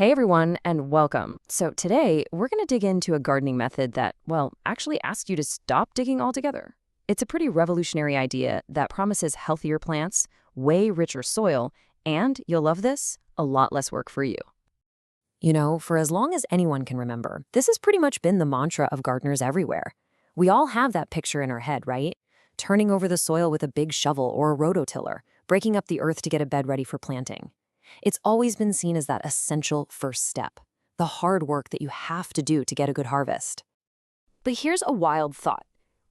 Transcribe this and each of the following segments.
Hey everyone, and welcome. So today, we're going to dig into a gardening method that, well, actually asks you to stop digging altogether. It's a pretty revolutionary idea that promises healthier plants, way richer soil, and, you'll love this, a lot less work for you. You know, for as long as anyone can remember, this has pretty much been the mantra of gardeners everywhere. We all have that picture in our head, right? Turning over the soil with a big shovel or a rototiller, breaking up the earth to get a bed ready for planting. It's always been seen as that essential first step, the hard work that you have to do to get a good harvest. But here's a wild thought.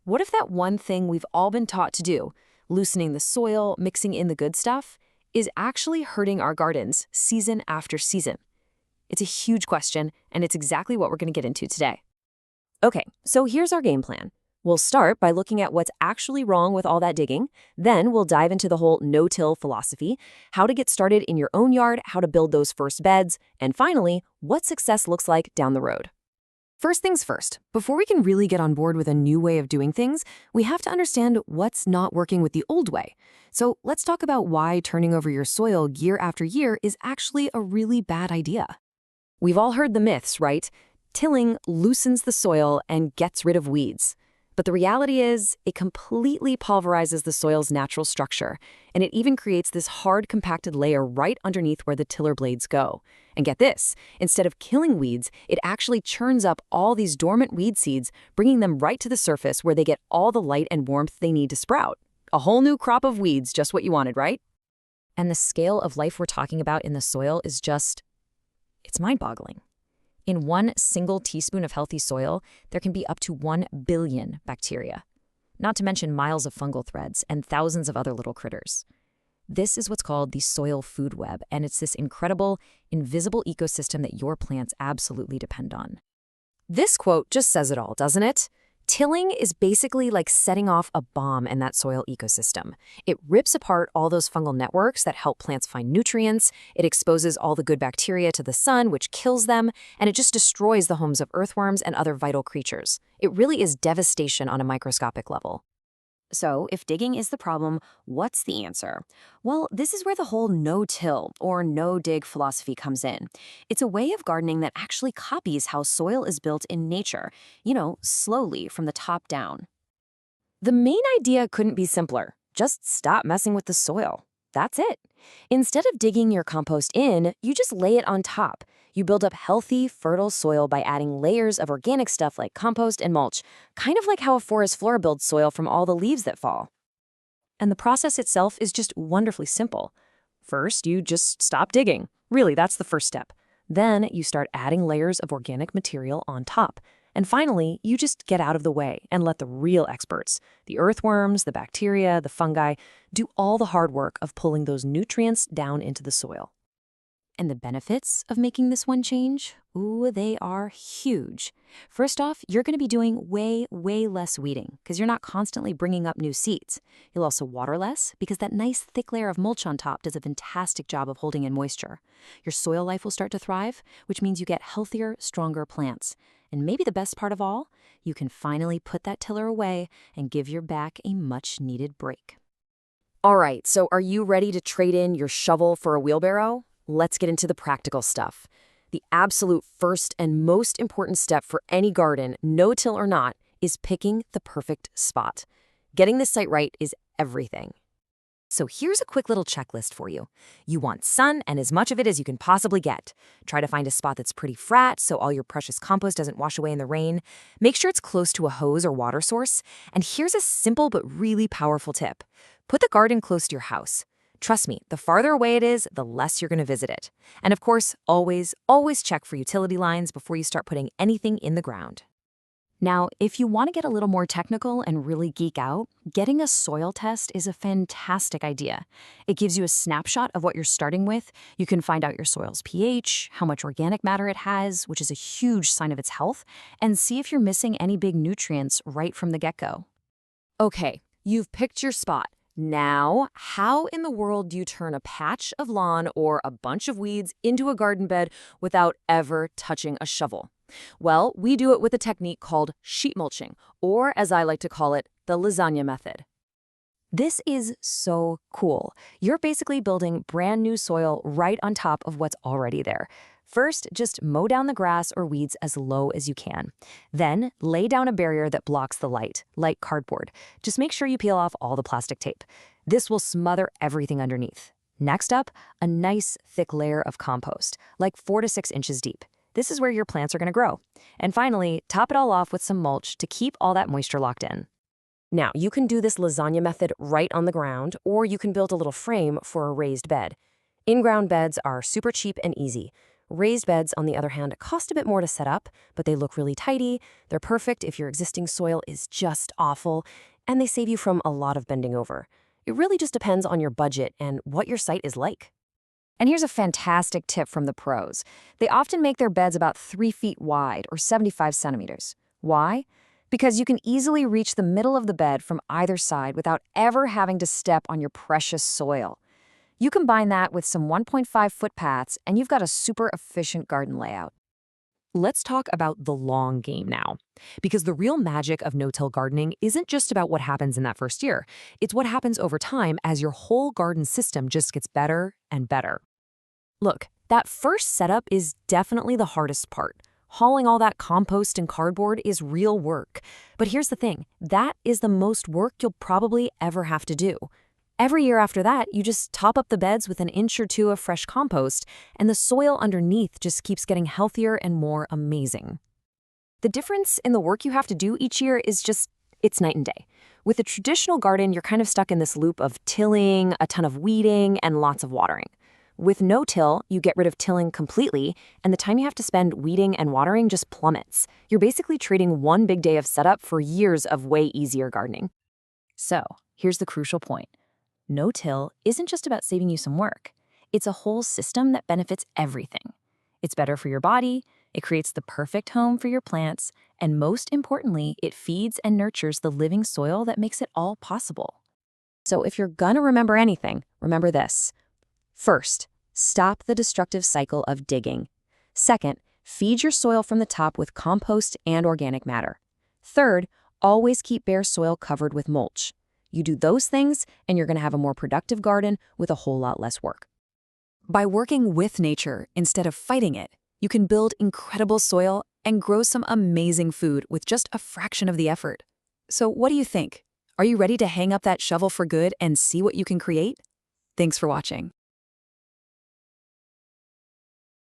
What if that one thing we've all been taught to do, loosening the soil, mixing in the good stuff, is actually hurting our gardens season after season? It's a huge question, and it's exactly what we're going to get into today. Okay, so here's our game plan. We'll start by looking at what's actually wrong with all that digging. Then we'll dive into the whole no-till philosophy, how to get started in your own yard, how to build those first beds, and finally, what success looks like down the road. First things first, before we can really get on board with a new way of doing things, we have to understand what's not working with the old way. So let's talk about why turning over your soil year after year is actually a really bad idea. We've all heard the myths, right? Tilling loosens the soil and gets rid of weeds. But the reality is, it completely pulverizes the soil's natural structure, and it even creates this hard, compacted layer right underneath where the tiller blades go. And get this, instead of killing weeds, it actually churns up all these dormant weed seeds, bringing them right to the surface where they get all the light and warmth they need to sprout. A whole new crop of weeds, just what you wanted, right? And the scale of life we're talking about in the soil is it's mind-boggling. In one single teaspoon of healthy soil, there can be up to 1 billion bacteria, not to mention miles of fungal threads and thousands of other little critters. This is what's called the soil food web, and it's this incredible, invisible ecosystem that your plants absolutely depend on. This quote just says it all, doesn't it? Tilling is basically like setting off a bomb in that soil ecosystem. It rips apart all those fungal networks that help plants find nutrients, it exposes all the good bacteria to the sun, which kills them, and it just destroys the homes of earthworms and other vital creatures. It really is devastation on a microscopic level. So, if digging is the problem, what's the answer? Well, this is where the whole no-till or no-dig philosophy comes in. It's a way of gardening that actually copies how soil is built in nature, slowly from the top down. The main idea couldn't be simpler. Just stop messing with the soil. That's it. Instead of digging your compost in, you just lay it on top. You build up healthy, fertile soil by adding layers of organic stuff like compost and mulch, kind of like how a forest floor builds soil from all the leaves that fall. And the process itself is just wonderfully simple. First, you just stop digging. Really, that's the first step. Then you start adding layers of organic material on top. And finally, you just get out of the way and let the real experts, the earthworms, the bacteria, the fungi, do all the hard work of pulling those nutrients down into the soil. And the benefits of making this one change? Ooh, they are huge. First off, you're going to be doing way less weeding because you're not constantly bringing up new seeds. You'll also water less because that nice thick layer of mulch on top does a fantastic job of holding in moisture. Your soil life will start to thrive, which means you get healthier, stronger plants. And maybe the best part of all, you can finally put that tiller away and give your back a much-needed break. All right, so are you ready to trade in your shovel for a wheelbarrow? Let's get into the practical stuff. The absolute first and most important step for any garden, no-till or not, is picking the perfect spot. Getting this site right is everything. So here's a quick little checklist for you. You want sun and as much of it as you can possibly get. Try to find a spot that's pretty flat so all your precious compost doesn't wash away in the rain. Make sure it's close to a hose or water source. And here's a simple but really powerful tip. Put the garden close to your house. Trust me, the farther away it is, the less you're going to visit it. And of course, always check for utility lines before you start putting anything in the ground. Now, if you want to get a little more technical and really geek out, getting a soil test is a fantastic idea. It gives you a snapshot of what you're starting with. You can find out your soil's pH, how much organic matter it has, which is a huge sign of its health, and see if you're missing any big nutrients right from the get-go. Okay, you've picked your spot. Now, how in the world do you turn a patch of lawn or a bunch of weeds into a garden bed without ever touching a shovel? Well, we do it with a technique called sheet mulching, or as I like to call it, the lasagna method. This is so cool. You're basically building brand new soil right on top of what's already there. First, just mow down the grass or weeds as low as you can. Then, lay down a barrier that blocks the light, like cardboard. Just make sure you peel off all the plastic tape. This will smother everything underneath. Next up, a nice, thick layer of compost, like 4 to 6 inches deep. This is where your plants are going to grow. And finally, top it all off with some mulch to keep all that moisture locked in. Now, you can do this lasagna method right on the ground, or you can build a little frame for a raised bed. In-ground beds are super cheap and easy. Raised beds, on the other hand, cost a bit more to set up, but they look really tidy. They're perfect if your existing soil is just awful, and they save you from a lot of bending over. It really just depends on your budget and what your site is like. And here's a fantastic tip from the pros. They often make their beds about 3 feet wide or 75 centimeters. Why? Because you can easily reach the middle of the bed from either side without ever having to step on your precious soil. You combine that with some 1.5-foot paths, and you've got a super efficient garden layout. Let's talk about the long game now, because the real magic of no-till gardening isn't just about what happens in that first year. It's what happens over time as your whole garden system just gets better and better. Look, that first setup is definitely the hardest part. Hauling all that compost and cardboard is real work. But here's the thing, that is the most work you'll probably ever have to do. Every year after that, you just top up the beds with 1 inch or 2 of fresh compost, and the soil underneath just keeps getting healthier and more amazing. The difference in the work you have to do each year is it's night and day. With a traditional garden, you're kind of stuck in this loop of tilling, a ton of weeding, and lots of watering. With no-till, you get rid of tilling completely, and the time you have to spend weeding and watering just plummets. You're basically trading one big day of setup for years of way easier gardening. So, here's the crucial point. No-till isn't just about saving you some work. It's a whole system that benefits everything. It's better for your body, it creates the perfect home for your plants, and most importantly, it feeds and nurtures the living soil that makes it all possible. So if you're gonna remember anything, remember this. First, stop the destructive cycle of digging. Second, feed your soil from the top with compost and organic matter. Third, always keep bare soil covered with mulch. You do those things, and you're going to have a more productive garden with a whole lot less work. By working with nature instead of fighting it, you can build incredible soil and grow some amazing food with just a fraction of the effort. So what do you think? Are you ready to hang up that shovel for good and see what you can create? Thanks for watching.